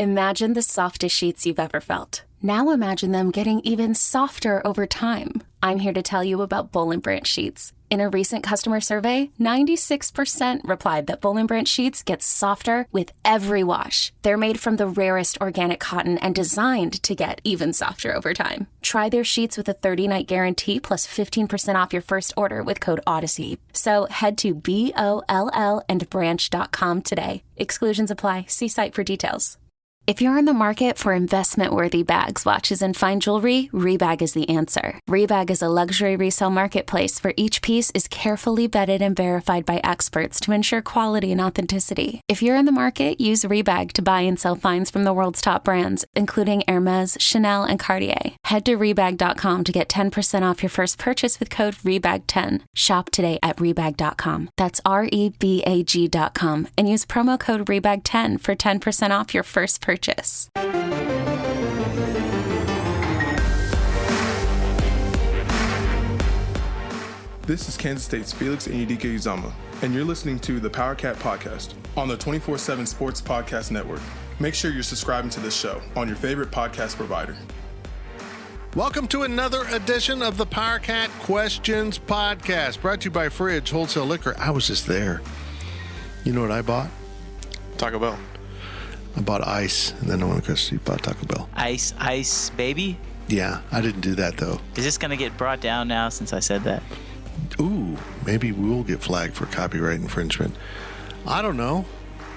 Imagine the softest sheets you've ever felt. Now imagine them getting even softer over time. I'm here to tell you about Boll & Branch sheets. In a recent customer survey, 96% replied that Boll & Branch sheets get softer with every wash. They're made from the rarest organic cotton and designed to get even softer over time. Try their sheets with a 30-night guarantee plus 15% off your first order with code Odyssey. So head to BOLLandbranch.com today. Exclusions apply. See site for details. If you're in the market for investment-worthy bags, watches, and fine jewelry, Rebag is the answer. Rebag is a luxury resale marketplace where each piece is carefully vetted and verified by experts to ensure quality and authenticity. If you're in the market, use Rebag to buy and sell finds from the world's top brands, including Hermes, Chanel, and Cartier. Head to Rebag.com to get 10% off your first purchase with code REBAG10. Shop today at Rebag.com. That's REBAG.com and use promo code REBAG10 for 10% off your first purchase. This is Kansas State's Felix Enyedike Uzama, and you're listening to the Power Cat Podcast on the 24/7 Sports Podcast Network. Make sure you're subscribing to this show on your favorite podcast provider. Welcome to another edition of the Power Cat Questions Podcast, brought to you by Fridge Wholesale Liquor. I was just there. You know what I bought? Taco Bell. I bought ice, and then I went across the street, bought Taco Bell. Ice, baby? Yeah, I didn't do that, though. Is this going to get brought down now since I said that? Ooh, maybe we'll get flagged for copyright infringement. I don't know,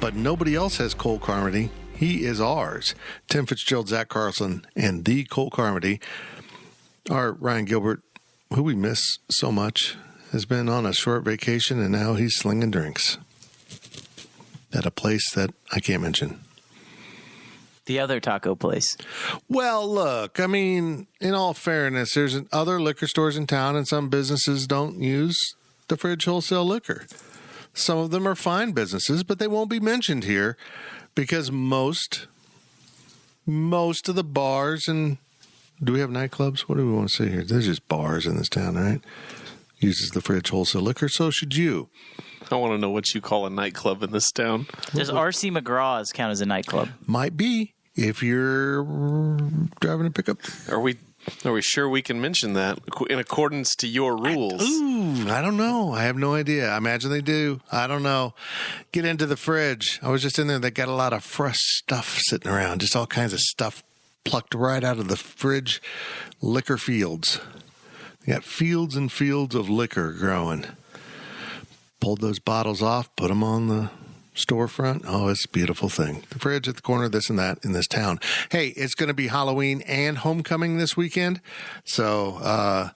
but nobody else has Cole Carmody. He is ours. Tim Fitzgerald, Zach Carlson, and the Cole Carmody. Our Ryan Gilbert, who we miss so much, has been on a short vacation, and now he's slinging drinks at a place that I can't mention. The other taco place. Well, look, I mean, in all fairness, there's other liquor stores in town, and some businesses don't use the Fridge Wholesale Liquor. Some of them are fine businesses, but they won't be mentioned here because most of the bars and do we have nightclubs? What do we want to say here? There's just bars in this town, right? Uses the Fridge Wholesale Liquor. So should you. I want to know what you call a nightclub in this town. Does R.C. McGraw's count as a nightclub? Might be if you're driving a pickup. Are we sure we can mention that in accordance to your rules? I don't know. I have no idea. I imagine they do. I don't know. Get into the fridge. I was just in there. They got a lot of fresh stuff sitting around. Just all kinds of stuff plucked right out of the fridge liquor fields. They got fields and fields of liquor growing. Pulled those bottles off, put them on the storefront. Oh, it's a beautiful thing. The fridge at the corner, this and that in this town. Hey, it's going to be Halloween and homecoming this weekend. So,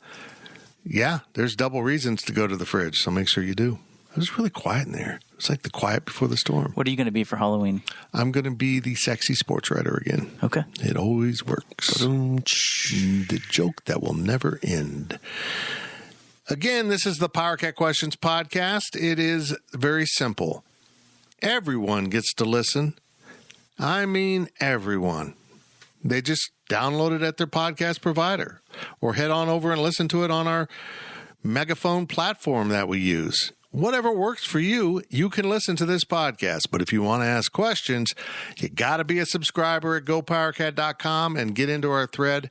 yeah, there's double reasons to go to the fridge. So make sure you do. It was really quiet in there. It was like the quiet before the storm. What are you going to be for Halloween? I'm going to be the sexy sports writer again. Okay. It always works. The joke that will never end. Again, this is the Power Cat Questions Podcast. It is very simple. Everyone gets to listen. I mean, everyone. They just download it at their podcast provider or head on over and listen to it on our megaphone platform that we use. Whatever works for you, you can listen to this podcast. But if you want to ask questions, you got to be a subscriber at GoPowerCat.com and get into our thread,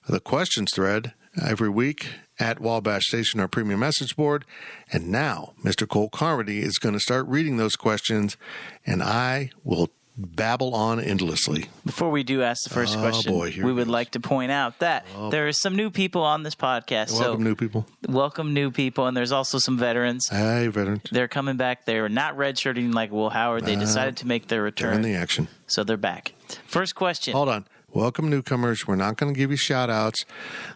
the questions thread, every week at Wabash Station, our premium message board. And now Mr. Cole Carmody is going to start reading those questions, and I will babble on endlessly. Before we do ask the first question, we would like to point out that there are some new people on this podcast. Welcome, new people. Welcome, new people. And there's also some veterans. Hey, veterans. They're coming back. They're not redshirting like Will Howard. They decided to make their return. They're in the action. So they're back. First question. Hold on. Welcome, newcomers. We're not going to give you shout-outs.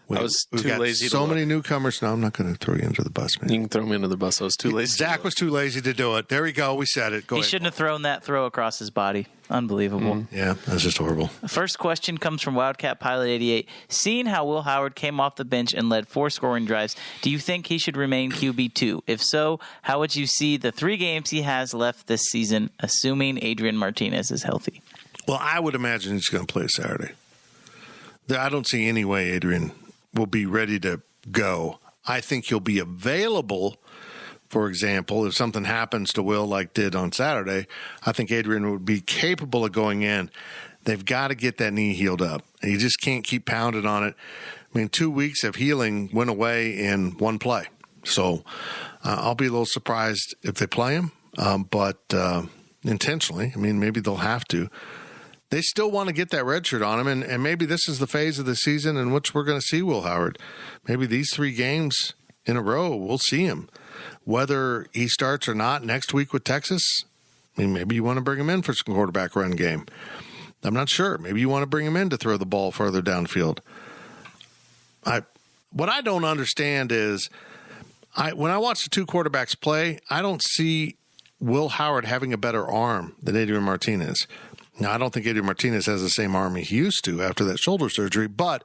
I was We've too got lazy so to many look. newcomers. No, I'm not going to throw you under the bus, man. You can throw me under the bus. I was too lazy. Zach was too lazy to do it. There we go. We said it. Go He ahead. shouldn't have thrown that throw across his body. Unbelievable. Yeah, that's just horrible. The first question comes from Wildcat Pilot 88. Seeing how Will Howard came off the bench and led 4 scoring drives, do you think he should remain QB2? If so, how would you see the 3 games he has left this season, assuming Adrian Martinez is healthy? Well, I would imagine he's going to play Saturday. I don't see any way Adrian will be ready to go. I think he'll be available. For example, if something happens to Will like did on Saturday, I think Adrian would be capable of going in. They've got to get that knee healed up. And you just can't keep pounding on it. I mean, 2 weeks of healing went away in one play. So I'll be a little surprised if they play him, but intentionally. I mean, maybe they'll have to. They still want to get that red shirt on him, and maybe this is the phase of the season in which we're going to see Will Howard. Maybe these 3 games in a row, we'll see him. Whether he starts or not next week with Texas, I mean, maybe you want to bring him in for some quarterback run game. I'm not sure. Maybe you want to bring him in to throw the ball further downfield. What I don't understand is when I watch the 2 quarterbacks play, I don't see Will Howard having a better arm than Adrian Martinez. Now, I don't think Adrian Martinez has the same arm he used to after that shoulder surgery, but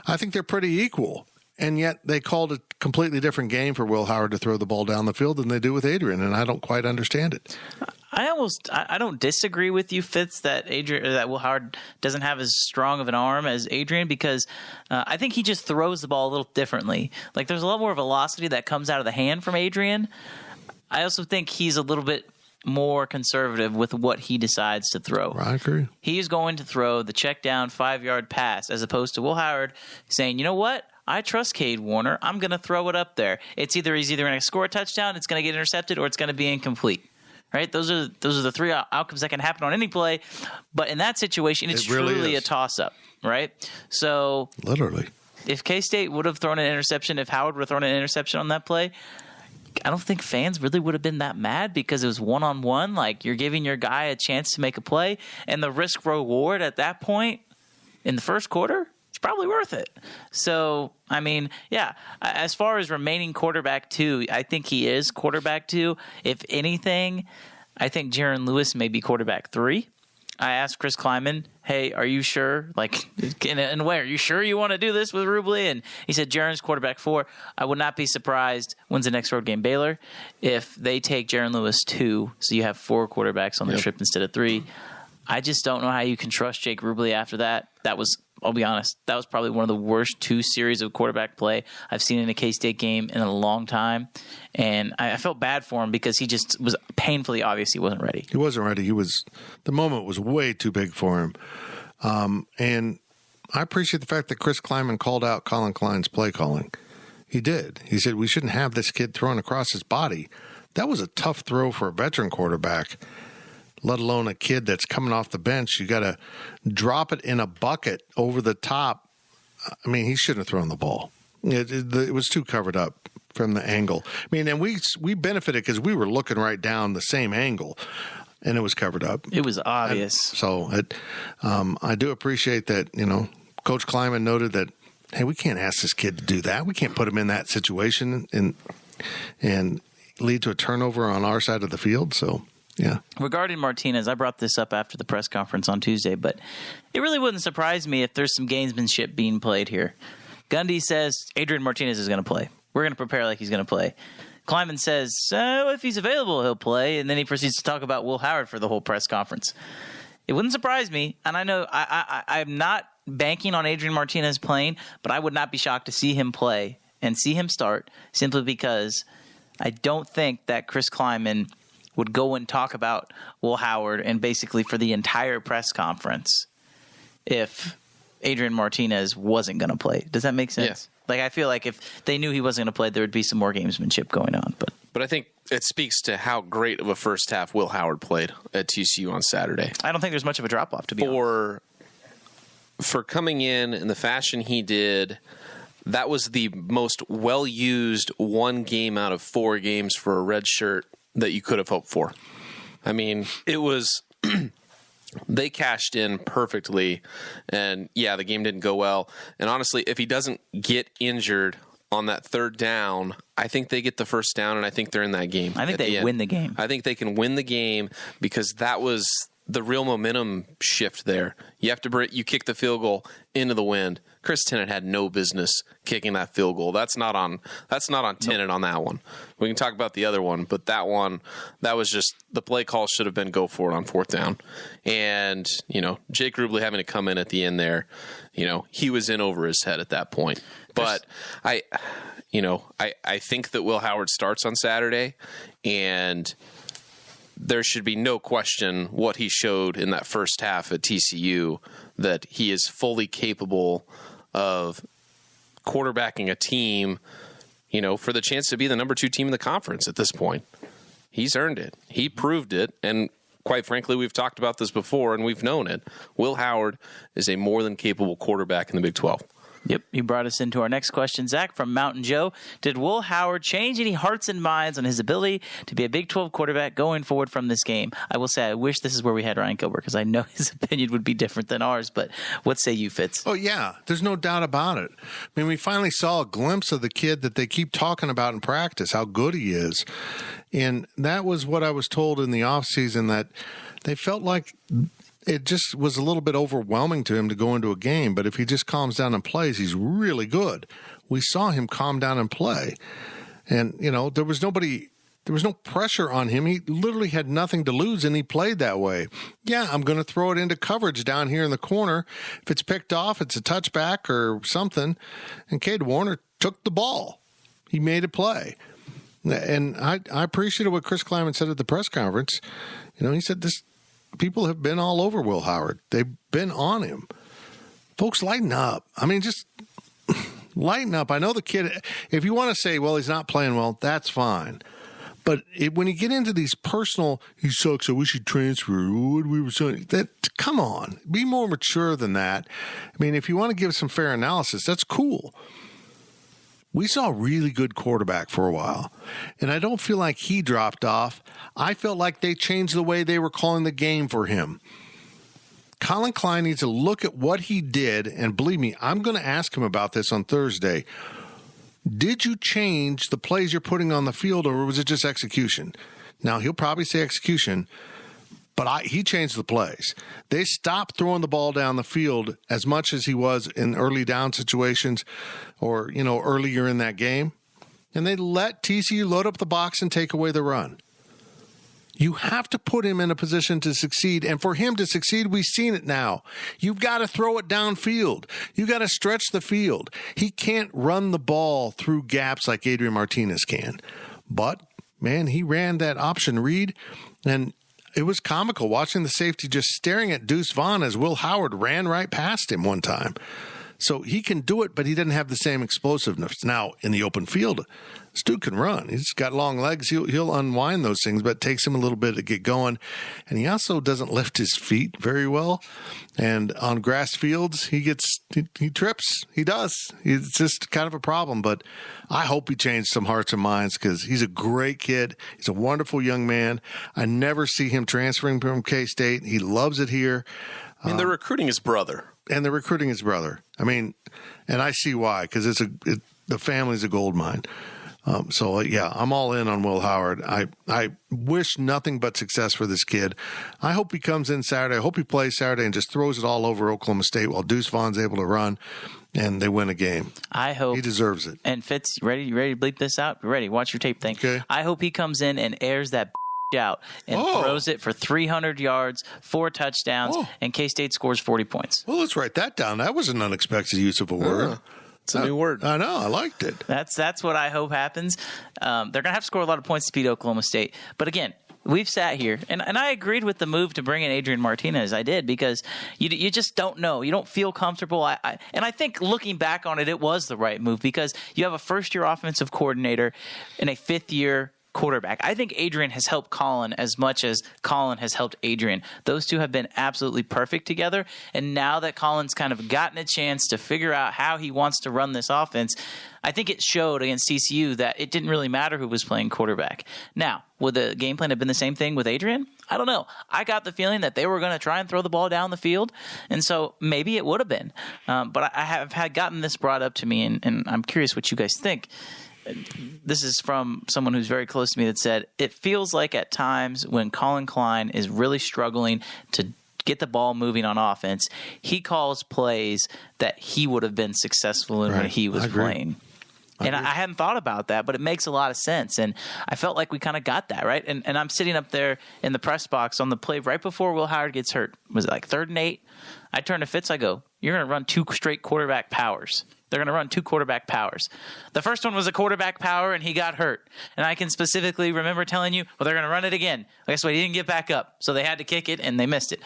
I think they're pretty equal. And yet they called a completely different game for Will Howard to throw the ball down the field than they do with Adrian, and I don't quite understand it. I don't disagree with you, Fitz, that Will Howard doesn't have as strong of an arm as Adrian, because I think he just throws the ball a little differently. Like, there's a lot more velocity that comes out of the hand from Adrian. I also think he's a little bit more conservative with what he decides to throw. I agree. He's going to throw the check down 5-yard pass, as opposed to Will Howard saying, you know what? I trust Cade Warner. I'm going to throw it up there. He's either going to score a touchdown, it's going to get intercepted, or it's going to be incomplete. Right? Those are the 3 outcomes that can happen on any play. But in that situation, it's really truly a toss-up. Right? So literally, if K-State would have thrown an interception, if Howard would have thrown an interception on that play, I don't think fans really would have been that mad, because it was one-on-one. Like, you're giving your guy a chance to make a play, and the risk-reward at that point in the first quarter, it's probably worth it. So, I mean, yeah, as far as remaining quarterback 2, I think he is quarterback 2. If anything, I think Jaron Lewis may be quarterback 3. I asked Chris Kleiman, hey, are you sure? Like, in a way, are you sure you want to do this with Rubley? And he said, Jaron's quarterback 4. I would not be surprised, when's the next road game, Baylor, if they take Jaron Lewis 2, so you have 4 quarterbacks on the trip instead of 3. I just don't know how you can trust Jake Rubley after that. I'll be honest, that was probably one of the worst 2 series of quarterback play I've seen in a K-State game in a long time. And I felt bad for him, because he just was painfully obvious he wasn't ready. He wasn't ready. The moment was way too big for him. And I appreciate the fact that Chris Kleiman called out Colin Klein's play calling. He did. He said, we shouldn't have this kid throwing across his body. That was a tough throw for a veteran quarterback, let alone a kid that's coming off the bench. You got to drop it in a bucket over the top. I mean, he shouldn't have thrown the ball. It was too covered up from the angle. I mean, and we benefited because we were looking right down the same angle, and it was covered up. It was obvious. I do appreciate that, Coach Kleiman noted that, hey, we can't ask this kid to do that. We can't put him in that situation and lead to a turnover on our side of the field. So, yeah. Regarding Martinez, I brought this up after the press conference on Tuesday, but it really wouldn't surprise me if there's some gamesmanship being played here. Gundy says Adrian Martinez is going to play. We're going to prepare like he's going to play. Kleiman says, if he's available, he'll play. And then he proceeds to talk about Will Howard for the whole press conference. It wouldn't surprise me. And I know I'm not banking on Adrian Martinez playing, but I would not be shocked to see him play and see him start, simply because I don't think that Chris Kleiman would go and talk about Will Howard and basically for the entire press conference if Adrian Martinez wasn't going to play. Does that make sense? Yes. Like, I feel like if they knew he wasn't going to play, there would be some more gamesmanship going on. But I think it speaks to how great of a first half Will Howard played at TCU on Saturday. I don't think there's much of a drop-off, to be honest. For coming in the fashion he did, that was the most well-used 1 game out of 4 games for a red shirt that you could have hoped for. I mean, it was they cashed in perfectly, and yeah, the game didn't go well. And honestly, if he doesn't get injured on that 3rd down, I think they get the first down, and I think they're in that game. I think they win the game. I think they can win the game, because that was the real momentum shift there. You have to you kick the field goal into the wind. Chris Tennant had no business kicking that field goal. That's not on Tennant on that one. We can talk about the other one, but that was just the play call should have been go for it on 4th down. And, Jake Rubley having to come in at the end there, he was in over his head at that point. But I think that Will Howard starts on Saturday, and there should be no question what he showed in that first half at TCU, that he is fully capable of quarterbacking a team, for the chance to be the number 2 team in the conference at this point. He's earned it. He proved it. And quite frankly, we've talked about this before and we've known it. Will Howard is a more than capable quarterback in the Big 12. Yep, you brought us into our next question. Zach from Mountain Joe, did Will Howard change any hearts and minds on his ability to be a Big 12 quarterback going forward from this game? I will say I wish this is where we had Ryan Gilbert, because I know his opinion would be different than ours, but what say you, Fitz? Oh, yeah, there's no doubt about it. I mean, we finally saw a glimpse of the kid that they keep talking about in practice, how good he is. And that was what I was told in the offseason, that they felt like it just was a little bit overwhelming to him to go into a game. But if he just calms down and plays, he's really good. We saw him calm down and play. And, there was no pressure on him. He literally had nothing to lose, and he played that way. Yeah, I'm going to throw it into coverage down here in the corner. If it's picked off, it's a touchback or something. And Cade Warner took the ball. He made a play. And I appreciated what Chris Kleiman said at the press conference. He said people have been all over Will Howard. They've been on him. Folks, lighten up. I mean, just lighten up. I know the kid, if you want to say, well, he's not playing well, that's fine. But when you get into these personal, he sucks, I wish he'd transfer, what we were saying, come on, be more mature than that. I mean, if you want to give some fair analysis, that's cool. We saw a really good quarterback for a while, and I don't feel like he dropped off. I felt like they changed the way they were calling the game for him. Colin Klein needs to look at what he did, and believe me, I'm going to ask him about this on Thursday. Did you change the plays you're putting on the field, or was it just execution? Now, he'll probably say execution, but he changed the plays. They stopped throwing the ball down the field as much as he was in early down situations or, earlier in that game. And they let TCU load up the box and take away the run. You have to put him in a position to succeed. And for him to succeed, we've seen it now. You've got to throw it downfield. You've got to stretch the field. He can't run the ball through gaps like Adrian Martinez can. But, man, he ran that option read, and it was comical watching the safety just staring at Deuce Vaughn as Will Howard ran right past him one time. So he can do it, but he doesn't have the same explosiveness. Now, in the open field, this dude can run. He's got long legs. He'll unwind those things, but it takes him a little bit to get going. And he also doesn't lift his feet very well. And on grass fields, he trips. He does. It's just kind of a problem. But I hope he changed some hearts and minds, because he's a great kid. He's a wonderful young man. I never see him transferring from K-State. He loves it here. And they're recruiting his brother. And they're recruiting his brother. I mean, and I see why, because the family's a gold mine. So, yeah, I'm all in on Will Howard. I wish nothing but success for this kid. I hope he comes in Saturday. I hope he plays Saturday and just throws it all over Oklahoma State while Deuce Vaughn's able to run and they win a game. I hope. He deserves it. And Fitz, you ready to bleep this out? Ready? Watch your tape thing. Okay. I hope he comes in and airs that out and throws it for 300 yards, 4 touchdowns, and K-State scores 40 points. Well, let's write that down. That was an unexpected use of a word. It's a new word. I know. I liked it. That's what I hope happens. They're going to have to score a lot of points to beat Oklahoma State. But again, we've sat here, and I agreed with the move to bring in Adrian Martinez. I did, because you just don't know. You don't feel comfortable. And I think looking back on it, it was the right move, because you have a first-year offensive coordinator and a fifth-year quarterback. I think Adrian has helped Colin as much as Colin has helped Adrian. Those two have been absolutely perfect together. And now that Colin's kind of gotten a chance to figure out how he wants to run this offense, I think it showed against TCU that it didn't really matter who was playing quarterback. Now, would the game plan have been the same thing with Adrian? I don't know. I got the feeling that they were going to try and throw the ball down the field, and so maybe it would have been. But I have had gotten this brought up to me, and I'm curious what you guys think. This is from someone who's very close to me that said, it feels like at times when Colin Klein is really struggling to get the ball moving on offense, he calls plays that he would have been successful in when he was playing. And I hadn't thought about that, but it makes a lot of sense. And I felt like we kind of got that, right? And I'm sitting up there in the press box on the play right before Will Howard gets hurt. Was it like 3rd and 8? I turn to Fitz, I go, you're going to run 2 straight quarterback powers. They're going to run 2 quarterback powers. The first one was a quarterback power, and he got hurt. And I can specifically remember telling you, well, they're going to run it again. Guess what? He didn't get back up. So they had to kick it, and they missed it.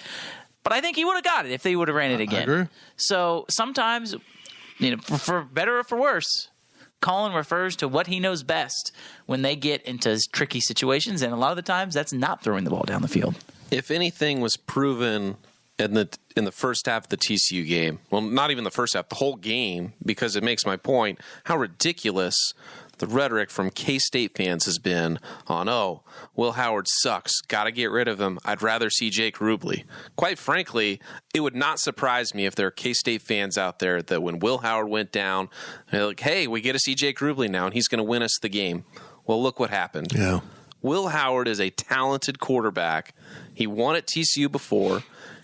But I think he would have got it if they would have ran it again. I agree. So sometimes, for better or for worse, Colin refers to what he knows best when they get into tricky situations. And a lot of the times, that's not throwing the ball down the field. If anything was proven in the first half of the TCU game, well, not even the first half, the whole game, because it makes my point how ridiculous the rhetoric from K-State fans has been on, oh, Will Howard sucks, got to get rid of him, I'd rather see Jake Rubley. Quite frankly, it would not surprise me if there are K-State fans out there that when Will Howard went down, they're like, hey, we get to see Jake Rubley now, and he's going to win us the game. Well, look what happened. Yeah. Will Howard is a talented quarterback. He won at TCU before.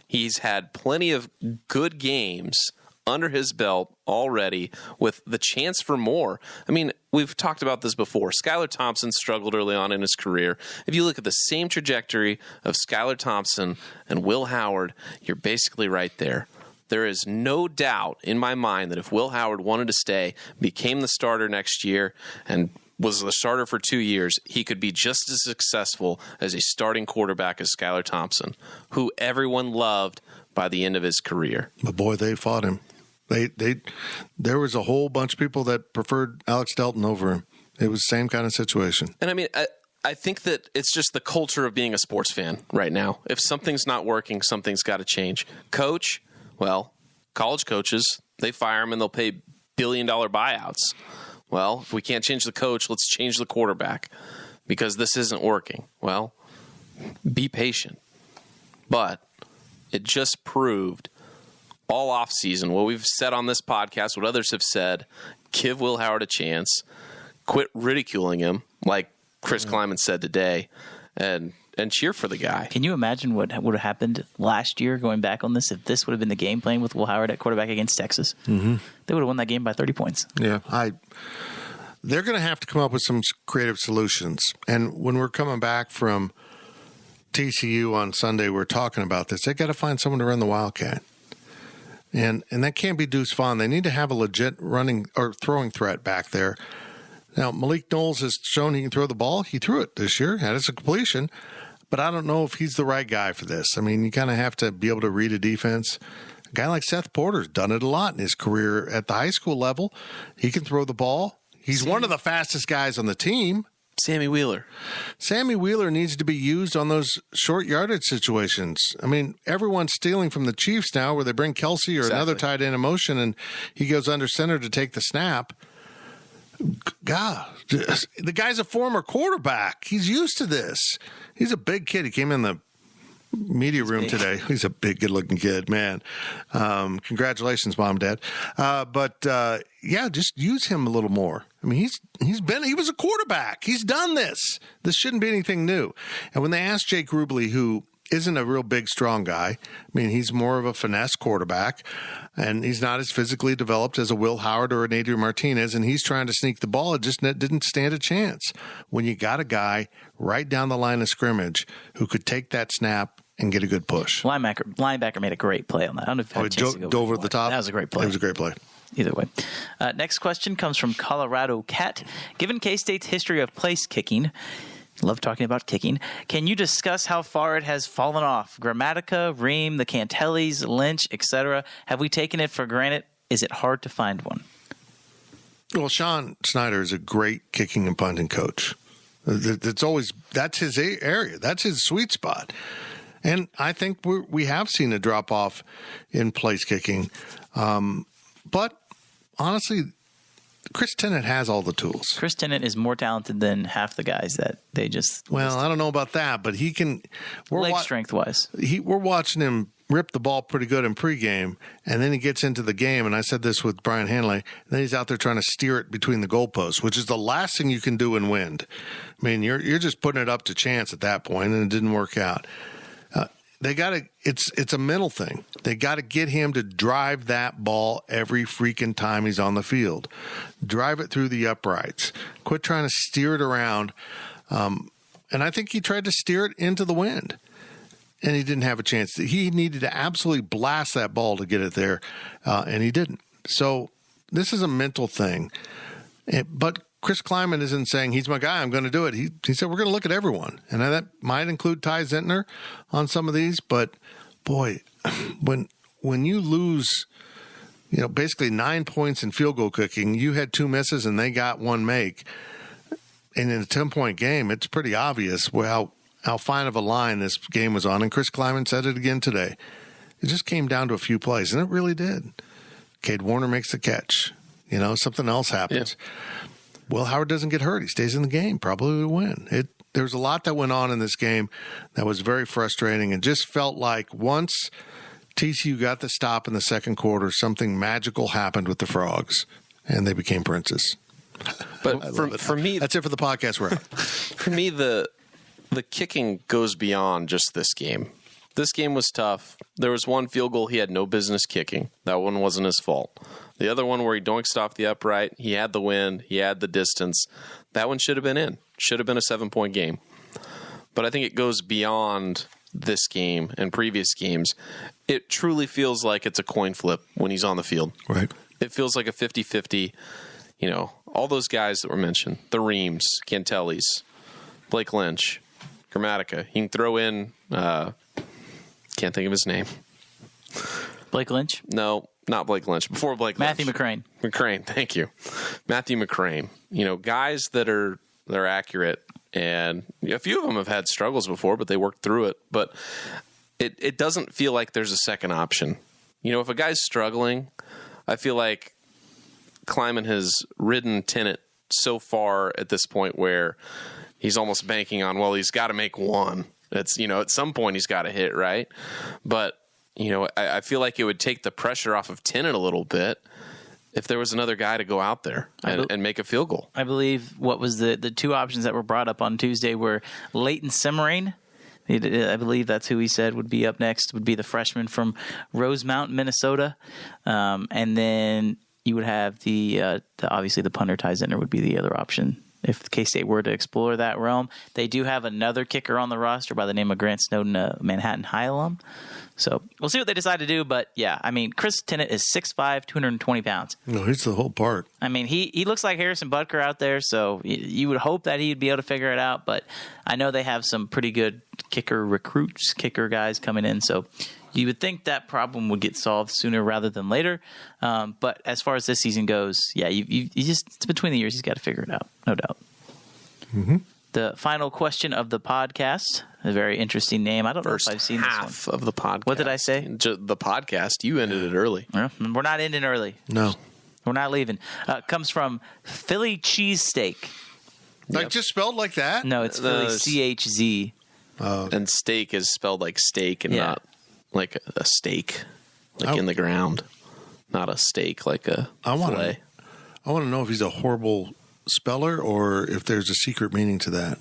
He's had plenty of good games under his belt already with the chance for more. I mean, we've talked about this before. Skylar Thompson struggled early on in his career. If you look at the same trajectory of Skylar Thompson and Will Howard, you're basically right there. There is no doubt in my mind that if Will Howard wanted to stay, became the starter next year, and was the starter for 2 years, he could be just as successful as a starting quarterback as Skylar Thompson, who everyone loved by the end of his career. But boy, they fought him. There was a whole bunch of people that preferred Alex Delton over him. It was the same kind of situation. And I mean, I think that it's just the culture of being a sports fan right now. If something's not working, something's got to change. Coach, well, college coaches, they fire him and they'll pay billion-dollar buyouts. Well, if we can't change the coach, let's change the quarterback because this isn't working. Well, be patient. But it just proved all offseason what we've said on this podcast, what others have said, give Will Howard a chance, quit ridiculing him like Chris Kleiman said today, and cheer for the guy. Can you imagine what would have happened last year going back on this if this would have been the game plan with Will Howard at quarterback against Texas? Mm-hmm. They would have won that game by 30 points. Yeah, they're going to have to come up with some creative solutions. And when we're coming back from TCU on Sunday, we're talking about this. They got to find someone to run the Wildcat. And that can't be Deuce Vaughn. They need to have a legit running or throwing threat back there. Now, Malik Knowles has shown he can throw the ball. He threw it this year, had it as a completion. But I don't know if he's the right guy for this. I mean, you kind of have to be able to read a defense. A guy like Seth Porter's done it a lot in his career at the high school level. He can throw the ball. He's one of the fastest guys on the team. Sammy Wheeler. Sammy Wheeler needs to be used on those short yardage situations. I mean, everyone's stealing from the Chiefs now where they bring Kelsey or another tight end in motion and he goes under center to take the snap. God, the guy's a former quarterback. He's used to this. He's a big kid. He came in the media room today. He's a big, good-looking kid, man. Congratulations, Mom, Dad. Yeah, just use him a little more. I mean, he was a quarterback. He's done this. This shouldn't be anything new. And when they asked Jake Rubley, who isn't a real big, strong guy, I mean, he's more of a finesse quarterback, and he's not as physically developed as a Will Howard or an Adrian Martinez, and he's trying to sneak the ball. It just didn't stand a chance. When you got a guy right down the line of scrimmage who could take that snap and get a good push. Linebacker made a great play on that. I don't know if you had a chance to go over the top. That was a great play. It was a great play. Either way. Next question comes from Colorado Cat. Given K-State's history of place kicking, love talking about kicking, can you discuss how far it has fallen off? Grammatica, Ream, the Cantellis, Lynch, etc. Have we taken it for granted? Is it hard to find one? Well, Sean Snyder is a great kicking and punting coach. That's his area. That's his sweet spot. And I think we have seen a drop off in place kicking. But honestly, Chris Tennant has all the tools. Chris Tennant is more talented than half the guys that they just... Well, I don't know about that, but he can... Leg strength-wise. We're watching him rip the ball pretty good in pregame, and then he gets into the game, and I said this with Brian Hanley, and then he's out there trying to steer it between the goalposts, which is the last thing you can do in wind. I mean, you're just putting it up to chance at that point, and it didn't work out. They got to. It's a mental thing. They got to get him to drive that ball every freaking time he's on the field. Drive it through the uprights. Quit trying to steer it around. And I think he tried to steer it into the wind. and he didn't have a chance. He needed to absolutely blast that ball to get it there, and he didn't. So this is a mental thing. But Chris Kleiman isn't saying, he's my guy, I'm going to do it. He said, we're going to look at everyone. And that might include Ty Zentner on some of these. But, boy, when you lose, basically 9 points in field goal kicking, you had 2 misses and they got 1 make. And in a 10-point game, it's pretty obvious how fine of a line this game was on. And Chris Kleiman said it again today. It just came down to a few plays, and it really did. Cade Warner makes the catch. Something else happens. Yeah. Will Howard doesn't get hurt. He stays in the game, probably to win. There was a lot that went on in this game that was very frustrating and just felt like once TCU got the stop in the second quarter, something magical happened with the Frogs, and they became princes. But for me, that's it for the podcast. We're out. For me, the kicking goes beyond just this game. This game was tough. There was one field goal he had no business kicking. That one wasn't his fault. The other one where he doinked off the upright, he had the wind, he had the distance. That one should have been in. Should have been a 7-point game. But I think it goes beyond this game and previous games. It truly feels like it's a coin flip when he's on the field. Right. It feels like a 50-50. All those guys that were mentioned, the Reams, Cantellis, Blake Lynch, Grammatica. You can throw in, can't think of his name. Blake Lynch? No, not Blake Lynch. Before Blake Lynch. Matthew McCrane. McCrane, thank you. Matthew McCrane. Guys that are accurate, and a few of them have had struggles before, but they worked through it. But it doesn't feel like there's a second option. If a guy's struggling, I feel like Kleiman has ridden Tennant so far at this point where he's almost banking on, well, he's got to make one. It's, at some point he's got to hit, right? But, I feel like it would take the pressure off of Tennant a little bit if there was another guy to go out there and make a field goal. I believe what was the 2 options that were brought up on Tuesday were Leighton Simmering. I believe that's who he said would be up next, would be the freshman from Rosemount, Minnesota. And then you would have obviously the punter Ty Zentner would be the other option if K-State were to explore that realm. They do have another kicker on the roster by the name of Grant Snowden, a Manhattan High alum. So we'll see what they decide to do. But, yeah, Chris Tennant is 6'5", 220 pounds. No, he's the whole part. He looks like Harrison Butker out there, so you would hope that he'd be able to figure it out. But I know they have some pretty good kicker guys coming in, so you would think that problem would get solved sooner rather than later. But as far as this season goes, yeah, you just it's between the years. He's got to figure it out, no doubt. Mm-hmm. The final question of the podcast, a very interesting name. I don't know if I've seen half this one. of the podcast. What did I say? The podcast. You ended it early. We're not ending early. No. We're not leaving. Comes from Philly Cheesesteak. Like just spelled like that? No, it's Philly CHZ. And steak is spelled like steak and not like a steak, in the ground. Not a steak like a fillet. I want to know if he's a horrible speller or if there's a secret meaning to that.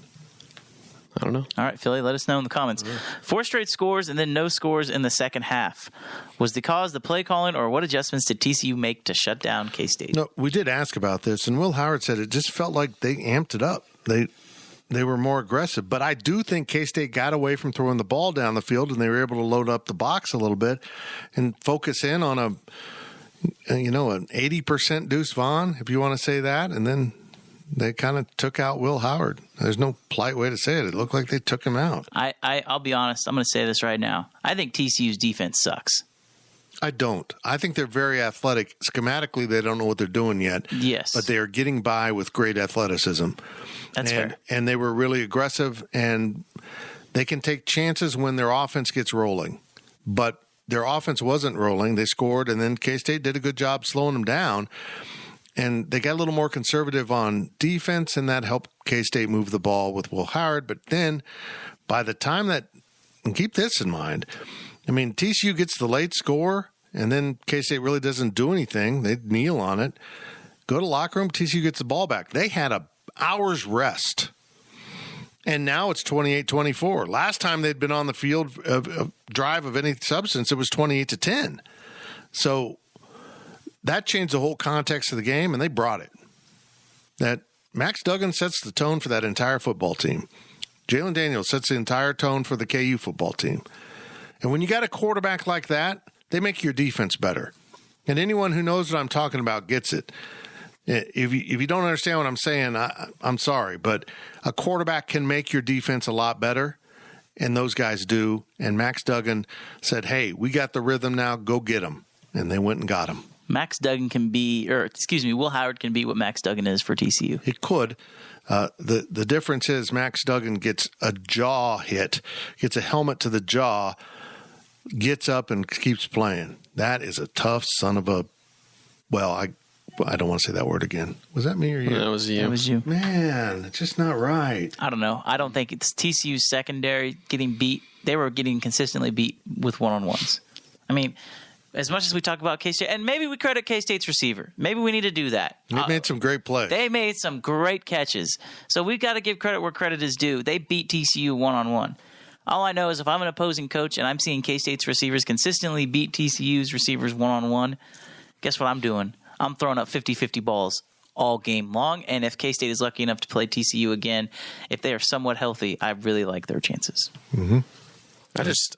I don't know. All right, Philly, let us know in the comments. 4 straight scores and then no scores in the second half. Was the cause the play calling, or what adjustments did TCU make to shut down K-State? No, we did ask about this, and Will Howard said it just felt like they amped it up. They were more aggressive. But I do think K-State got away from throwing the ball down the field, and they were able to load up the box a little bit and focus in on an 80% Deuce Vaughn, if you want to say that, and then they kind of took out Will Howard. There's no polite way to say it. It looked like they took him out. I'll be honest. I'm going to say this right now. I think TCU's defense sucks. I don't. I think they're very athletic. Schematically, they don't know what they're doing yet. Yes. But they are getting by with great athleticism. That's fair. And they were really aggressive, and they can take chances when their offense gets rolling. But their offense wasn't rolling. They scored, and then K-State did a good job slowing them down. And they got a little more conservative on defense, and that helped K-State move the ball with Will Howard. But then by the time that – and keep this in mind – TCU gets the late score, and then K-State really doesn't do anything. They kneel on it. Go to locker room, TCU gets the ball back. They had an hour's rest, and now it's 28-24. Last time they'd been on the field, a drive of any substance, it was 28-10. So that changed the whole context of the game, and they brought it. That Max Duggan sets the tone for that entire football team. Jalen Daniels sets the entire tone for the KU football team. And when you got a quarterback like that, they make your defense better. And anyone who knows what I'm talking about gets it. If you don't understand what I'm saying, I'm sorry, but a quarterback can make your defense a lot better, and those guys do. And Max Duggan said, hey, we got the rhythm now, go get them. And they went and got him. Will Howard can be what Max Duggan is for TCU. It could. The difference is Max Duggan gets a jaw hit, gets a helmet to the jaw, gets up and keeps playing. That is a tough son of a, I don't want to say that word again. Was that me or you? That was you. That was you. Man, it's just not right. I don't know. I don't think it's TCU's secondary getting beat. They were getting consistently beat with one-on-ones. I mean, as much as we talk about K-State, and maybe we credit K-State's receiver. Maybe we need to do that. They made some great plays. They made some great catches. So we've got to give credit where credit is due. They beat TCU one-on-one. All I know is if I'm an opposing coach and I'm seeing K-State's receivers consistently beat TCU's receivers one-on-one, guess what I'm doing? I'm throwing up 50-50 balls all game long. And if K-State is lucky enough to play TCU again, if they are somewhat healthy, I really like their chances. Mm-hmm.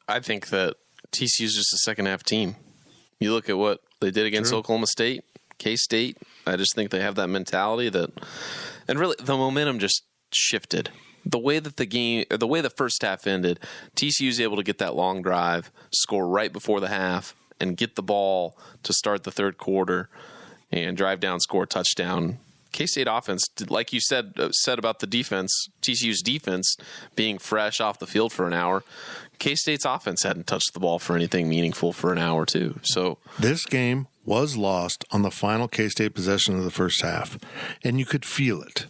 I think that TCU is just a second-half team. You look at what they did against Oklahoma State, K-State. I just think they have that mentality and really the momentum just shifted. The way the first half ended, TCU is able to get that long drive, score right before the half, and get the ball to start the third quarter and drive down, score a touchdown. K-State offense, like you said about the defense, TCU's defense being fresh off the field for an hour, K-State's offense hadn't touched the ball for anything meaningful for an hour too. So this game was lost on the final K-State possession of the first half, and you could feel it.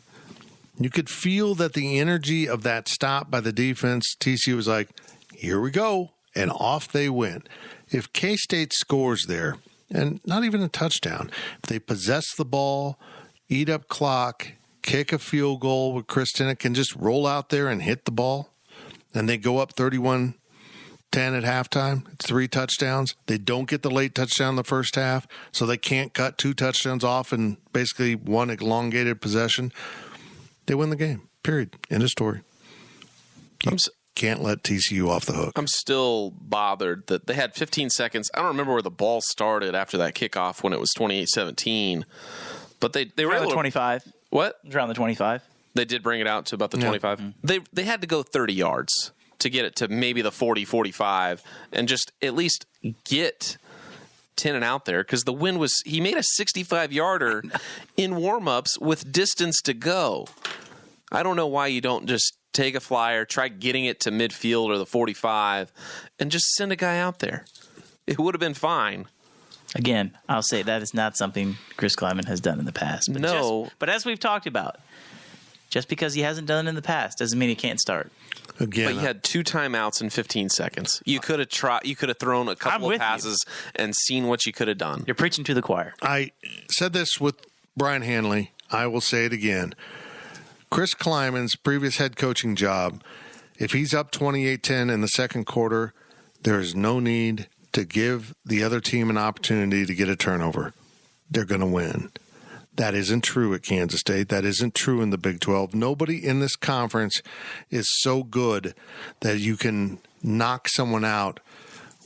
You could feel that the energy of that stop by the defense, TCU was like, here we go, and off they went. If K-State scores there, and not even a touchdown, if they possess the ball, eat up clock, kick a field goal where Chris Tennant can just roll out there and hit the ball, and they go up 31-10 at halftime, it's 3 touchdowns. They don't get the late touchdown in the first half, so they can't cut 2 touchdowns off in basically one elongated possession. They win the game, period. End of story. You can't let TCU off the hook. I'm still bothered that they had 15 seconds. I don't remember where the ball started after that kickoff when it was 28-17. But they were Around able the 25. What? It was around the 25. They did bring it out to about the 25. Mm-hmm. They had to go 30 yards to get it to maybe the 40, 45, and just at least get Tennant out there because the wind was – he made a 65-yarder in warm-ups with distance to go. I don't know why you don't just take a flyer, try getting it to midfield or the 45, and just send a guy out there. It would have been fine. Again, I'll say that is not something Chris Kleiman has done in the past. But but as we've talked about, just because he hasn't done it in the past doesn't mean he can't start. Again, but you had 2 timeouts in 15 seconds. You could have tried. You could have thrown a couple of passes and seen what you could have done. You're preaching to the choir. I said this with Brian Hanley. I will say it again. Chris Kleiman's previous head coaching job, if he's up 28-10 in the second quarter, there is no need to give the other team an opportunity to get a turnover. They're going to win. That isn't true at Kansas State. That isn't true in the Big 12. Nobody in this conference is so good that you can knock someone out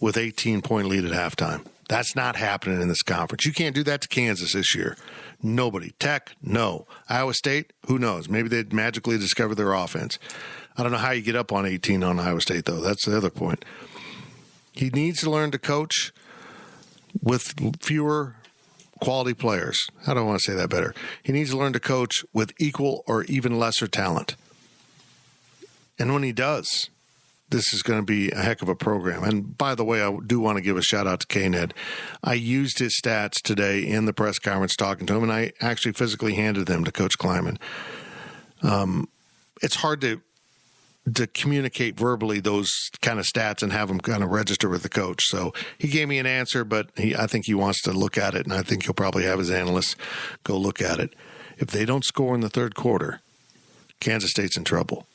with 18-point lead at halftime. That's not happening in this conference. You can't do that to Kansas this year. Nobody. Tech, no. Iowa State, who knows? Maybe they'd magically discover their offense. I don't know how you get up on 18 on Iowa State, though. That's the other point. He needs to learn to coach with fewer quality players. How do I want to say that better? He needs to learn to coach with equal or even lesser talent. And when he does, this is going to be a heck of a program. And by the way, I do want to give a shout out to K-Ned. I used his stats today in the press conference talking to him, and I actually physically handed them to Coach Kleiman. It's hard to communicate verbally those kind of stats and have them kind of register with the coach. So he gave me an answer, but I think he wants to look at it, and I think he'll probably have his analysts go look at it. If they don't score in the third quarter, Kansas State's in trouble.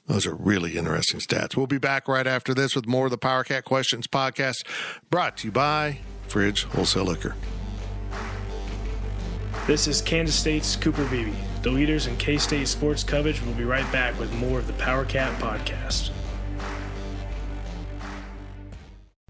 Those are really interesting stats. We'll be back right after this with more of the PowerCat Questions podcast, brought to you by Fridge Wholesale Liquor. This is Kansas State's Cooper Beebe. The leaders in K-State sports coverage will be right back with more of the PowerCat podcast.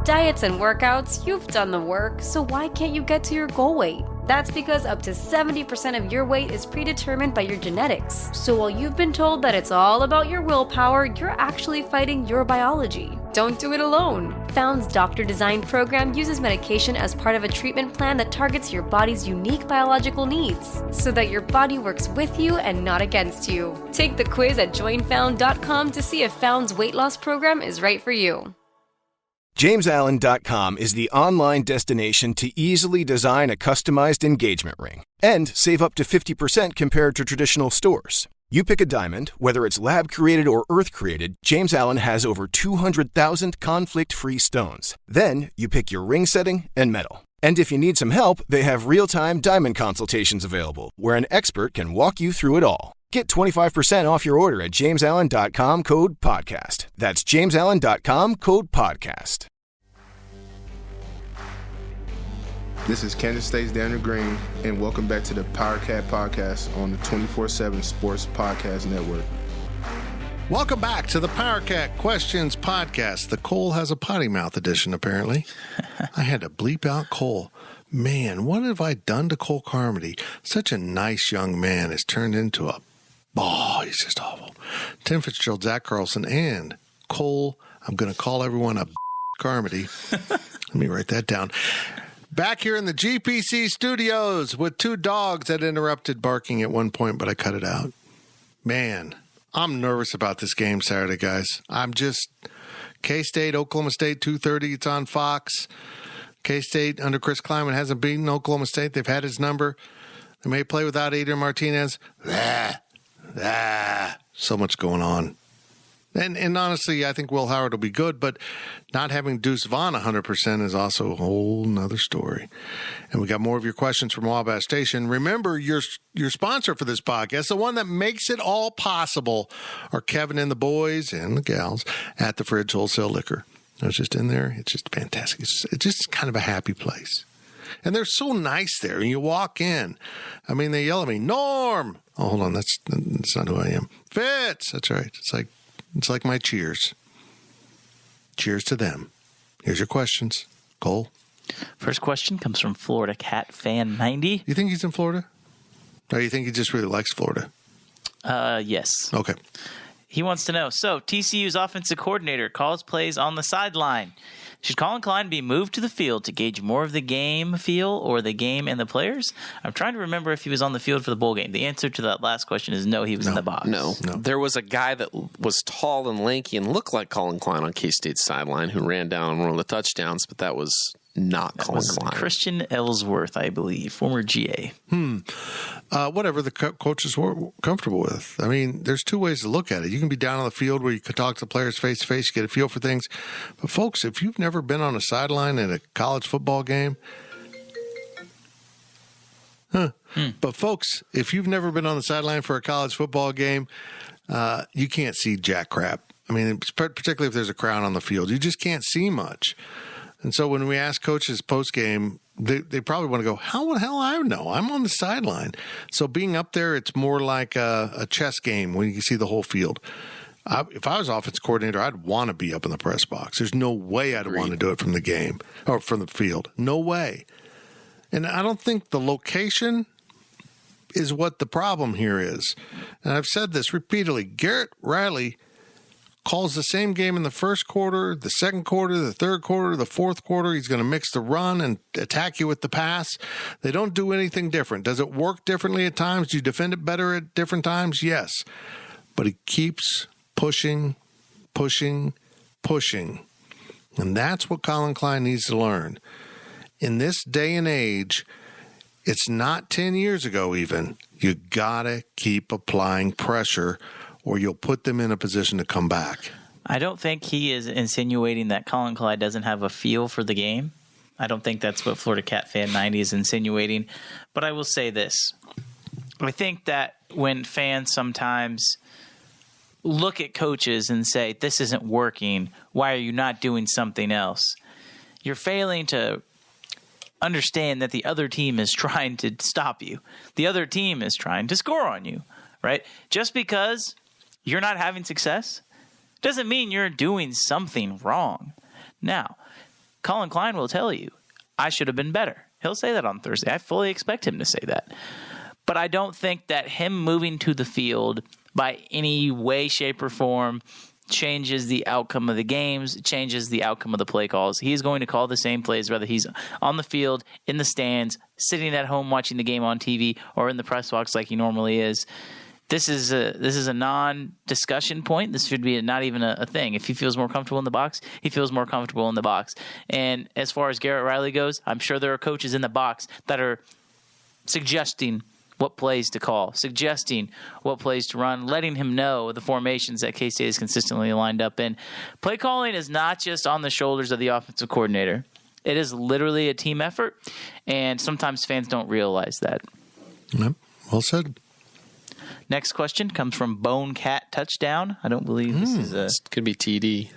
Diets and workouts, you've done the work, so why can't you get to your goal weight? That's because up to 70% of your weight is predetermined by your genetics. So while you've been told that it's all about your willpower, you're actually fighting your biology. Don't do it alone. Found's Doctor Design program uses medication as part of a treatment plan that targets your body's unique biological needs, so that your body works with you and not against you. Take the quiz at joinfound.com to see if Found's weight loss program is right for you. JamesAllen.com is the online destination to easily design a customized engagement ring and save up to 50% compared to traditional stores. You pick a diamond, whether it's lab-created or earth-created, James Allen has over 200,000 conflict-free stones. Then you pick your ring setting and metal. And if you need some help, they have real-time diamond consultations available, where an expert can walk you through it all. Get 25% off your order at JamesAllen.com, code podcast. That's JamesAllen.com, code podcast. This is Kansas State's Daniel Green, and welcome back to the PowerCat Podcast on the 24/7 Sports Podcast Network. Welcome back to the PowerCat Questions Podcast. The Cole has a potty mouth edition, apparently. I had to bleep out Cole. Man, what have I done to Cole Carmody? Such a nice young man has turned into a... Oh, he's just awful. Tim Fitzgerald, Zach Carlson, and Cole, I'm going to call everyone a Carmody. Let me write that down. Back here in the GPC studios with two dogs that interrupted barking at one point, but I cut it out. Man, I'm nervous about this game Saturday, guys. I'm just... K-State, Oklahoma State, 2:30. It's on Fox. K-State, under Chris Klieman, hasn't beaten Oklahoma State. They've had his number. They may play without Adrian Martinez. So much going on. And honestly, I think Will Howard will be good, but not having Deuce Vaughn 100% is also a whole nother story. And we got more of your questions from Wabash Station. Remember, your sponsor for this podcast, the one that makes it all possible, are Kevin and the boys and the gals at the Fridge Wholesale Liquor. I was just in there. It's just fantastic. It's just kind of a happy place. And they're so nice there. And you walk in. I mean, they yell at me, Norm. Oh, hold on. That's not who I am. Fitz. That's right. It's like my cheers. Cheers to them. Here's your questions. Cole? First question comes from Florida Cat Fan 90. You think he's in Florida? Or you think he just really likes Florida? Yes. Okay. He wants to know, so TCU's offensive coordinator calls plays on the sideline. Should Colin Klein be moved to the field to gauge more of the game feel or the game and the players? I'm trying to remember if he was on the field for the bowl game. The answer to that last question is no, he was in the box. No. There was a guy that was tall and lanky and looked like Colin Klein on K-State's sideline who ran down one of the touchdowns, but that was not Colin Klein. Christian Ellsworth, I believe, former GA. Whatever the coaches were comfortable with. I mean, there's two ways to look at it. You can be down on the field where you can talk to players face to face, get a feel for things. But folks, if you've never been on a sideline at a college football game, But folks, if you've never been on the sideline for a college football game, you can't see jack crap. I mean, particularly if there's a crowd on the field, you just can't see much. And so when we ask coaches post game, they probably want to go, how the hell I know? I'm on the sideline. So being up there, it's more like a chess game when you can see the whole field. If I was offense coordinator, I'd want to be up in the press box. There's no way I'd want to do it from the game or from the field. No way. And I don't think the location is what the problem here is. And I've said this repeatedly. Garrett Riley calls the same game in the first quarter, the second quarter, the third quarter, the fourth quarter. He's going to mix the run and attack you with the pass. They don't do anything different. Does it work differently at times? Do you defend it better at different times? Yes. But he keeps pushing. And that's what Colin Klein needs to learn. In this day and age, it's not 10 years ago even. You got to keep applying pressure or you'll put them in a position to come back. I don't think he is insinuating that Colin Klein doesn't have a feel for the game. I don't think that's what Florida Cat Fan 90 is insinuating. But I will say this. I think that when fans sometimes look at coaches and say, this isn't working, why are you not doing something else? You're failing to understand that the other team is trying to stop you. The other team is trying to score on you, right? Just because you're not having success doesn't mean you're doing something wrong. Now, Colin Klein will tell you, I should have been better. He'll say that on Thursday. I fully expect him to say that. But I don't think that him moving to the field by any way, shape, or form changes the outcome of the games, changes the outcome of the play calls. He's going to call the same plays, whether he's on the field, in the stands, sitting at home watching the game on TV, or in the press box like he normally is. This is a non-discussion point. This should be not even a thing. If he feels more comfortable in the box, he feels more comfortable in the box. And as far as Garrett Riley goes, I'm sure there are coaches in the box that are suggesting what plays to call, suggesting what plays to run, letting him know the formations that K-State is consistently lined up in. Play calling is not just on the shoulders of the offensive coordinator. It is literally a team effort, and sometimes fans don't realize that. Yep. Well said. Next question comes from Bone Cat Touchdown. I don't believe this is a... Could be TD.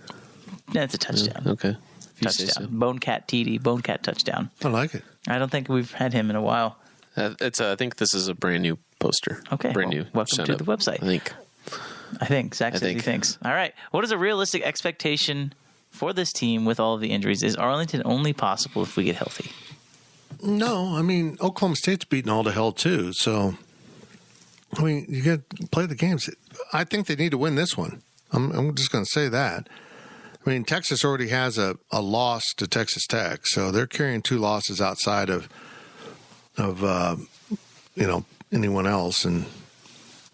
That's a touchdown. Okay. If you say Touchdown. so. Bone Cat TD. Bone Cat Touchdown. I like it. I don't think we've had him in a while. I think this is a brand new poster. Okay. Brand new. Welcome to the website. I think. Zach says he thinks. All right. What is a realistic expectation for this team with all of the injuries? Is Arlington only possible if we get healthy? No, I mean, Oklahoma State's beating all to hell, too. So, I mean, you got to play the games. I think they need to win this one. I'm just going to say that. I mean, Texas already has a loss to Texas Tech, so they're carrying 2 losses outside of anyone else, and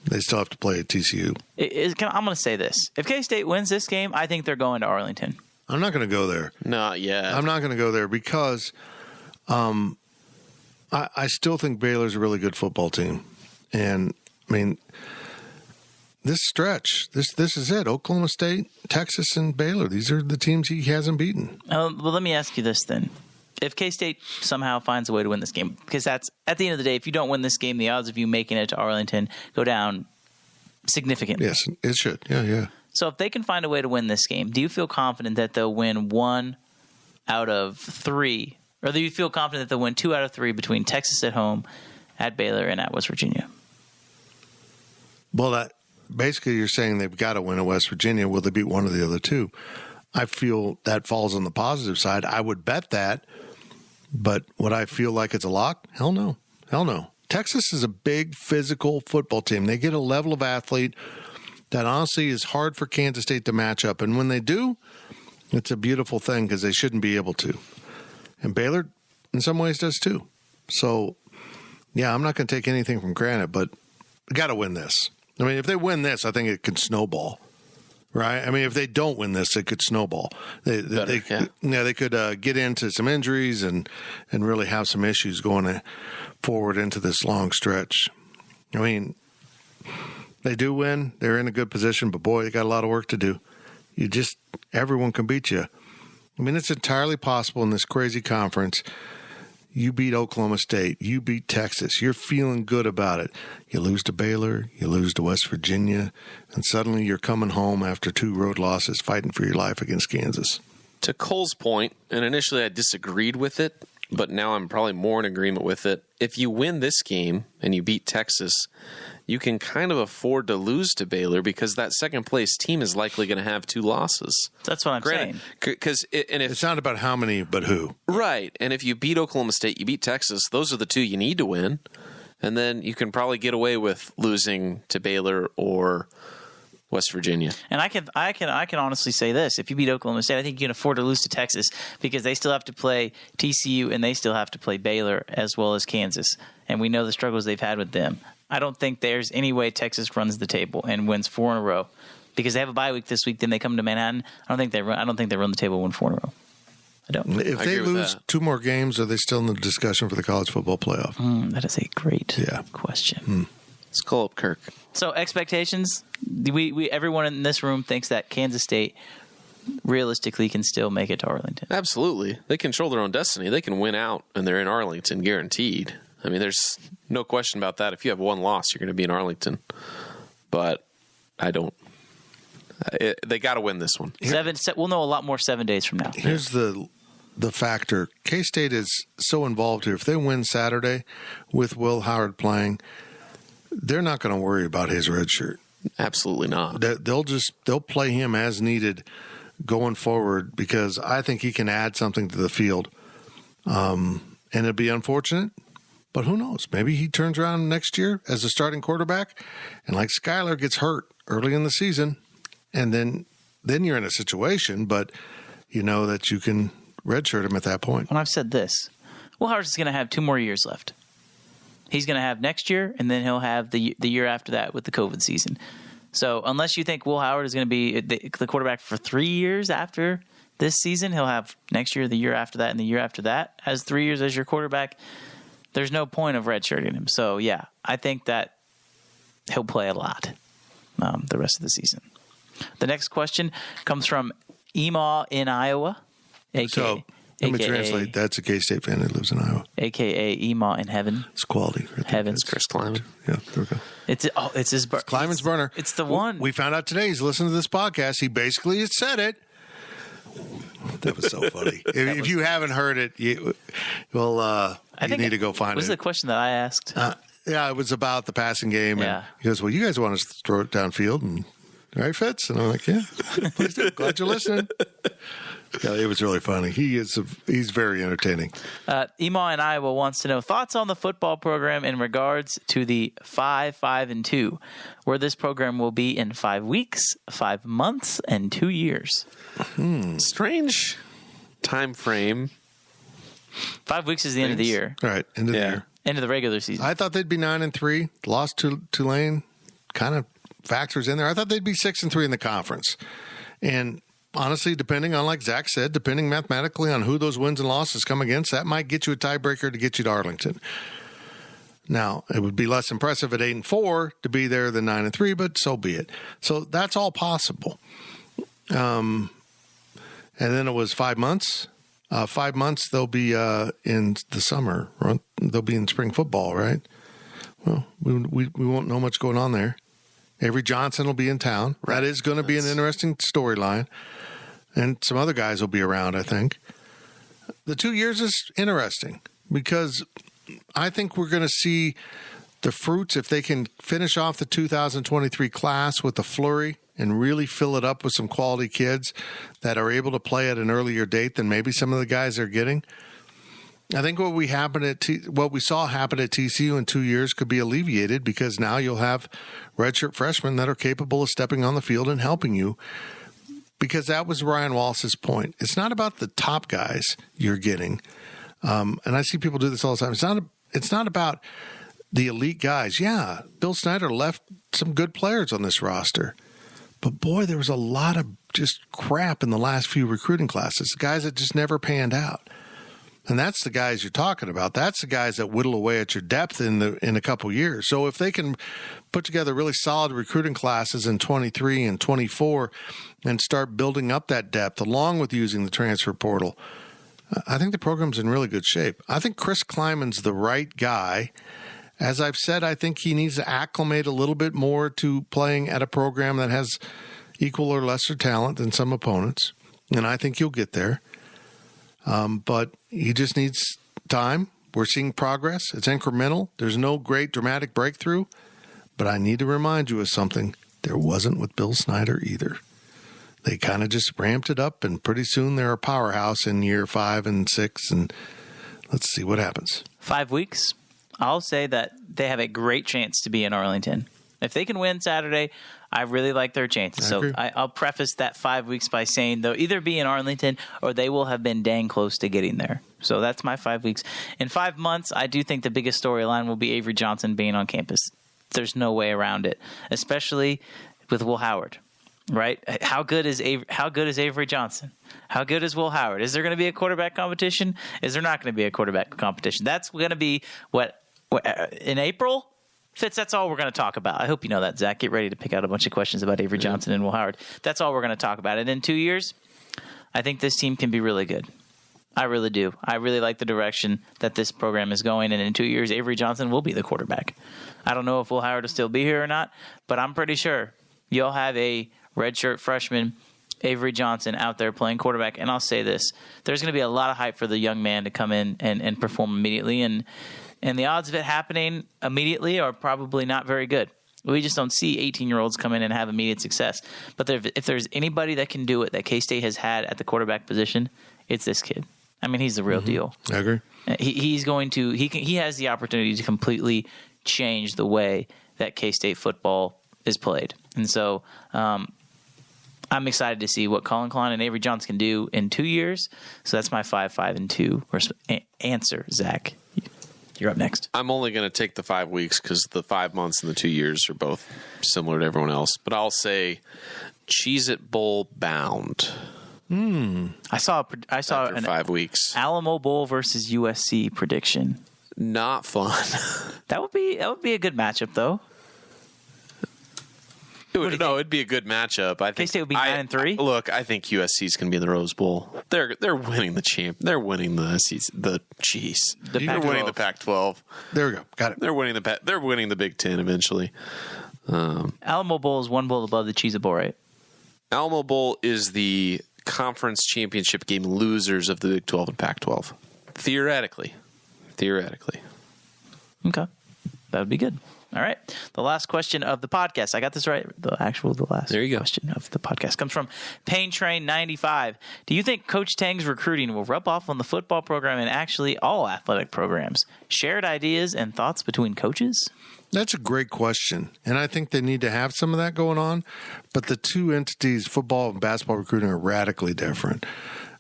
they still have to play at TCU. I'm going to say this. If K-State wins this game, I think they're going to Arlington. I'm not going to go there. Not yet. I'm not going to go there because I still think Baylor's a really good football team. And, I mean, this stretch, this is it. Oklahoma State, Texas, and Baylor. These are the teams he hasn't beaten. Well, let me ask you this then. If K-State somehow finds a way to win this game, because that's, at the end of the day, if you don't win this game, the odds of you making it to Arlington go down significantly. Yes, it should. Yeah. So if they can find a way to win this game, do you feel confident that they'll win 1 out of 3? Or do you feel confident that they'll win 2 out of 3 between Texas at home, at Baylor, and at West Virginia? Well, basically you're saying they've got to win at West Virginia. Will they beat one of the other 2? I feel that falls on the positive side. I would bet that. But would I feel like it's a lock? Hell no. Texas is a big physical football team. They get a level of athlete that honestly is hard for Kansas State to match up. And when they do, it's a beautiful thing because they shouldn't be able to. And Baylor, in some ways, does too. So, yeah, I'm not going to take anything from granted, but we got to win this. I mean, if they win this, I think it can snowball. Right? I mean, if they don't win this, it could snowball. They could get into some injuries and really have some issues going forward into this long stretch. I mean, they do win. They're in a good position, but boy, they got a lot of work to do. Everyone can beat you. I mean, it's entirely possible in this crazy conference. You beat Oklahoma State. You beat Texas. You're feeling good about it. You lose to Baylor. You lose to West Virginia. And suddenly you're coming home after 2 road losses fighting for your life against Kansas. To Cole's point, and initially I disagreed with it, but now I'm probably more in agreement with it. If you win this game and you beat Texas, you can kind of afford to lose to Baylor because that second-place team is likely going to have 2 losses. That's what I'm saying. Because it's not about how many, but who. Right. And if you beat Oklahoma State, you beat Texas, those are the 2 you need to win. And then you can probably get away with losing to Baylor or West Virginia. And I can honestly say this. If you beat Oklahoma State, I think you can afford to lose to Texas because they still have to play TCU and they still have to play Baylor as well as Kansas. And we know the struggles they've had with them. I don't think there's any way Texas runs the table and wins 4 in a row because they have a bye week this week. Then they come to Manhattan. I don't think they run the table and win 4 in a row. I don't. If they lose 2 more games, are they still in the discussion for the college football playoff? That is a great question. Let's call up Kirk. So expectations. We everyone in this room thinks that Kansas State realistically can still make it to Arlington. Absolutely. They control their own destiny. They can win out and they're in Arlington guaranteed. I mean, there's no question about that. If you have 1 loss, you're going to be in Arlington. But I don't. They got to win this one. We'll know a lot more 7 days from now. Here's the factor. K-State is so involved here. If they win Saturday with Will Howard playing, they're not going to worry about his red shirt. Absolutely not. They'll play him as needed going forward because I think he can add something to the field. And it'd be unfortunate, but who knows? Maybe he turns around next year as a starting quarterback and like Skyler gets hurt early in the season. And then you're in a situation, but you know that you can redshirt him at that point. Well, I've said this. Will Howard's going to have 2 more years left. He's going to have next year, and then he'll have the year after that with the COVID season. So unless you think Will Howard is going to be the quarterback for 3 years after this season, he'll have next year, the year after that, and the year after that as 3 years as your quarterback. There's no point of redshirting him. So, yeah, I think that he'll play a lot the rest of the season. The next question comes from Emaw in Iowa. So let me translate. That's a K-State fan that lives in Iowa. A.K.A. Emaw in heaven. It's quality. Right? Heaven's Chris Kleiman. Yeah, there we go. It's his burner. Kleiman's burner. It's the one. We found out today he's listening to this podcast. He basically has said it. That was so funny. If you haven't heard it, you need to go find it. Was the question that I asked? Yeah, it was about the passing game. Yeah. And he goes, well, you guys want us to throw it downfield? And right, Fitz? And I'm like, yeah, please do. Glad you're listening. Yeah, it was really funny. He's very entertaining. Emaw in Iowa wants to know thoughts on the football program in regards to the 5-5-2, where this program will be in 5 weeks, 5 months, and 2 years. Strange time frame. 5 weeks is the end of the year. All right, end of the year. End of the regular season. I thought they'd be 9-3. Lost to Tulane. Kind of factors in there. I thought they'd be 6-3 in the conference. And honestly, depending on, like Zach said, depending mathematically on who those wins and losses come against, that might get you a tiebreaker to get you to Arlington. Now, it would be less impressive at 8-4 to be there than 9-3, but so be it. So that's all possible. And then it was 5 months. 5 months, they'll be in the summer. Right? They'll be in spring football, right? Well, we won't know much going on there. Avery Johnson will be in town. Right. That is going to be an interesting storyline. And some other guys will be around, I think. The 2 years is interesting because I think we're going to see the fruits if they can finish off the 2023 class with a flurry and really fill it up with some quality kids that are able to play at an earlier date than maybe some of the guys are getting. I think what we saw happen at TCU in 2 years could be alleviated because now you'll have redshirt freshmen that are capable of stepping on the field and helping you. Because that was Ryan Wallace's point. It's not about the top guys you're getting, and I see people do this all the time. It's not about the elite guys. Yeah, Bill Snyder left some good players on this roster, but boy, there was a lot of just crap in the last few recruiting classes. Guys that just never panned out. And that's the guys you're talking about. That's the guys that whittle away at your depth in a couple years. So if they can put together really solid recruiting classes in 23 and 24 and start building up that depth along with using the transfer portal, I think the program's in really good shape. I think Chris Kleiman's the right guy. As I've said, I think he needs to acclimate a little bit more to playing at a program that has equal or lesser talent than some opponents. And I think he'll get there. But he just needs time. We're seeing progress. It's incremental. There's no great dramatic breakthrough. But I need to remind you of something. There wasn't with Bill Snyder either. They kind of just ramped it up, and pretty soon they're a powerhouse in year 5 and 6. And let's see what happens. 5 weeks. I'll say that they have a great chance to be in Arlington. If they can win Saturday, I really like their chances. So I'll preface that 5 weeks by saying they'll either be in Arlington or they will have been dang close to getting there. So that's my 5 weeks. In 5 months, I do think the biggest storyline will be Avery Johnson being on campus. There's no way around it, especially with Will Howard, right? How good is Avery Johnson? How good is Will Howard? Is there going to be a quarterback competition? Is there not going to be a quarterback competition? That's going to be what in April? Fitz, that's all we're going to talk about. I hope you know that, Zach. Get ready to pick out a bunch of questions about Avery Johnson and Will Howard. That's all we're going to talk about. And in 2 years, I think this team can be really good. I really do. I really like the direction that this program is going. And in 2 years, Avery Johnson will be the quarterback. I don't know if Will Howard will still be here or not, but I'm pretty sure you'll have a redshirt freshman, Avery Johnson, out there playing quarterback. And I'll say this. There's going to be a lot of hype for the young man to come in and perform immediately. And the odds of it happening immediately are probably not very good. We just don't see 18-year-olds come in and have immediate success. But if there's anybody that can do it that K-State has had at the quarterback position, it's this kid. I mean, he's the real deal. I agree. He has the opportunity to completely change the way that K-State football is played. And so I'm excited to see what Colin Klein and Avery Johnson can do in 2 years. So that's my 5-5-2 answer, Zach. You're up next. I'm only going to take the 5 weeks because the 5 months and the 2 years are both similar to everyone else. But I'll say Cheez-It Bowl bound. I saw After an 5 weeks. Alamo Bowl versus USC prediction. Not fun. That would be a good matchup, though. It'd be a good matchup. I think K-State would be 9-3. Look, I think USC's going to be in the Rose Bowl. They're winning the champ. They're winning the cheese. They're winning the Pac-12. There we go. Got it. They're winning the Big Ten eventually. Alamo Bowl is one bowl above the Cheez-It Bowl, right? Alamo Bowl is the conference championship game losers of the Big 12 and Pac-12. Theoretically. Okay. That would be good. All right. The last question of the podcast. I got this right. The last there you go. question of the podcast comes from Pain Train 95. Do you think Coach Tang's recruiting will rub off on the football program and actually all athletic programs? Shared ideas and thoughts between coaches? That's a great question. And I think they need to have some of that going on. But the two entities, football and basketball recruiting, are radically different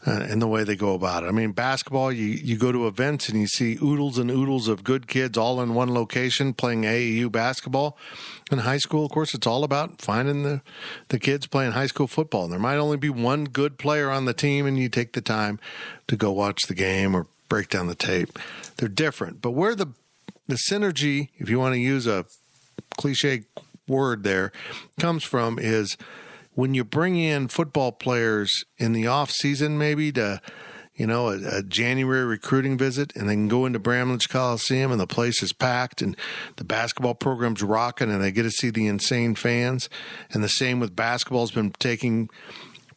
in the way they go about it. I mean, basketball, you go to events and you see oodles and oodles of good kids all in one location playing AAU basketball. In high school, of course, it's all about finding the kids playing high school football. And there might only be one good player on the team, and you take the time to go watch the game or break down the tape. They're different. But where the synergy, if you want to use a cliche word there, comes from is when you bring in football players in the off season, maybe to, a January recruiting visit, and they can go into Bramlage Coliseum and the place is packed and the basketball program's rocking and they get to see the insane fans. And the same with basketball has been taking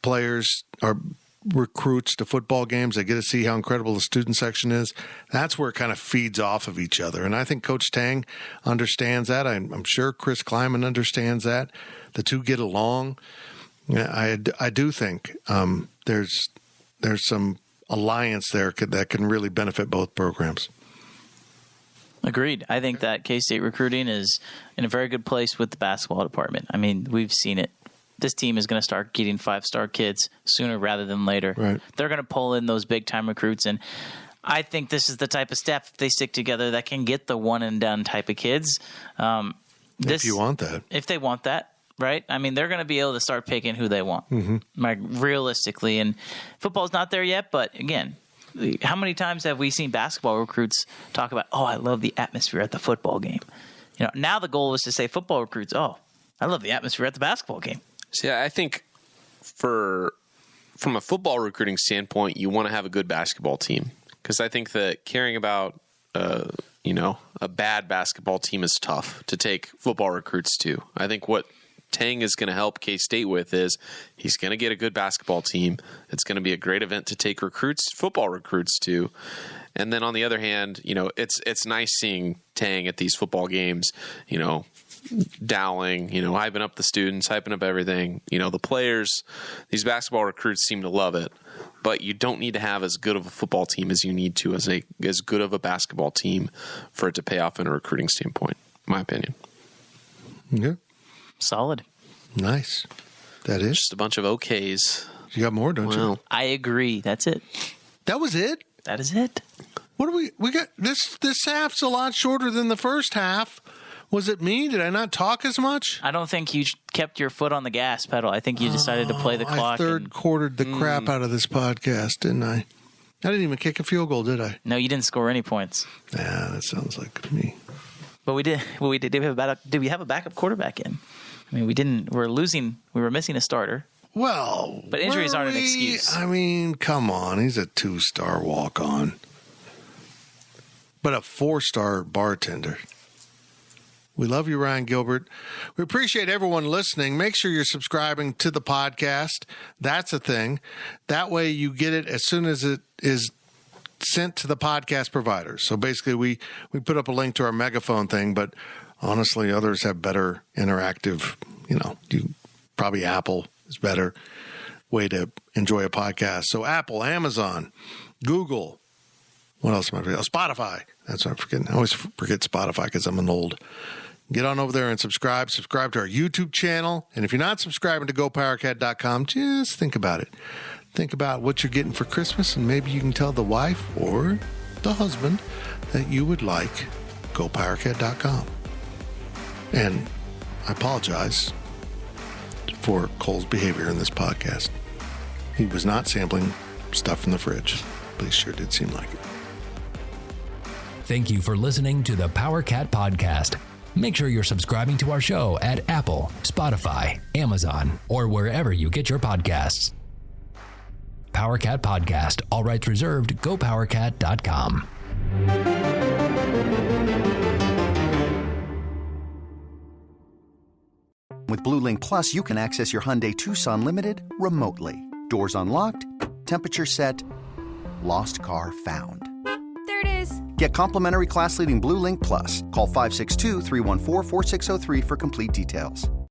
players or recruits to football games. They get to see how incredible the student section is. That's where it kind of feeds off of each other. And I think Coach Tang understands that. I'm sure Chris Kleiman understands that. The two get along. I do think there's some alliance there that can really benefit both programs. Agreed. I think that K-State recruiting is in a very good place with the basketball department. I mean, we've seen it. This team is going to start getting 5-star kids sooner rather than later. Right. They're going to pull in those big-time recruits, and I think this is the type of staff, if they stick together, that can get the one-and-done type of kids. If you want that. If they want that, right? I mean, they're going to be able to start picking who they want, like realistically. And football's not there yet, but again, how many times have we seen basketball recruits talk about, oh, I love the atmosphere at the football game? Now the goal is to say football recruits, oh, I love the atmosphere at the basketball game. See, I think from a football recruiting standpoint, you want to have a good basketball team, because I think that caring about a bad basketball team is tough to take football recruits to. I think what Tang is going to help K-State with is he's going to get a good basketball team. It's going to be a great event to take football recruits to. And then on the other hand, it's nice seeing Tang at these football games, dowling, hyping up the students, hyping up everything. The players, these basketball recruits seem to love it, but you don't need to have as good of a football team as you need to as good of a basketball team for it to pay off in a recruiting standpoint, in my opinion. Yeah. Solid. Nice. That is just a bunch of OKs. You got more, don't you? I agree. That's it. That was it? That is it. What do we got? This half's a lot shorter than the first half. Was it me? Did I not talk as much? I don't think you kept your foot on the gas pedal. I think you decided to play the clock. I third-quartered the crap out of this podcast, didn't I? I didn't even kick a field goal, did I? No, you didn't score any points. Yeah, that sounds like me. But we did. Well, we did. Did we have a backup quarterback in? I mean, we didn't. We were missing a starter. Well, but injuries aren't an excuse. I mean, come on. He's a 2-star walk-on. But a 4-star bartender. We love you, Ryan Gilbert. We appreciate everyone listening. Make sure you're subscribing to the podcast. That's a thing. That way you get it as soon as it is sent to the podcast providers. So basically, we put up a link to our Megaphone thing, but honestly, others have better interactive, probably Apple is better way to enjoy a podcast. So Apple, Amazon, Google, what else am I forgetting? Spotify. That's what I'm forgetting. I always forget Spotify because I'm an old. Get on over there and subscribe. Subscribe to our YouTube channel. And if you're not subscribing to GoPowerCat.com, just think about it. Think about what you're getting for Christmas, and maybe you can tell the wife or the husband that you would like GoPowerCat.com. And I apologize for Cole's behavior in this podcast. He was not sampling stuff from the fridge, but he sure did seem like it. Thank you for listening to the PowerCat Podcast. Make sure you're subscribing to our show at Apple, Spotify, Amazon, or wherever you get your podcasts. PowerCat Podcast. All rights reserved. GoPowerCat.com. With Blue Link Plus, you can access your Hyundai Tucson Limited remotely. Doors unlocked, temperature set, lost car found. There it is. Get complimentary class-leading Blue Link Plus. Call 562-314-4603 for complete details.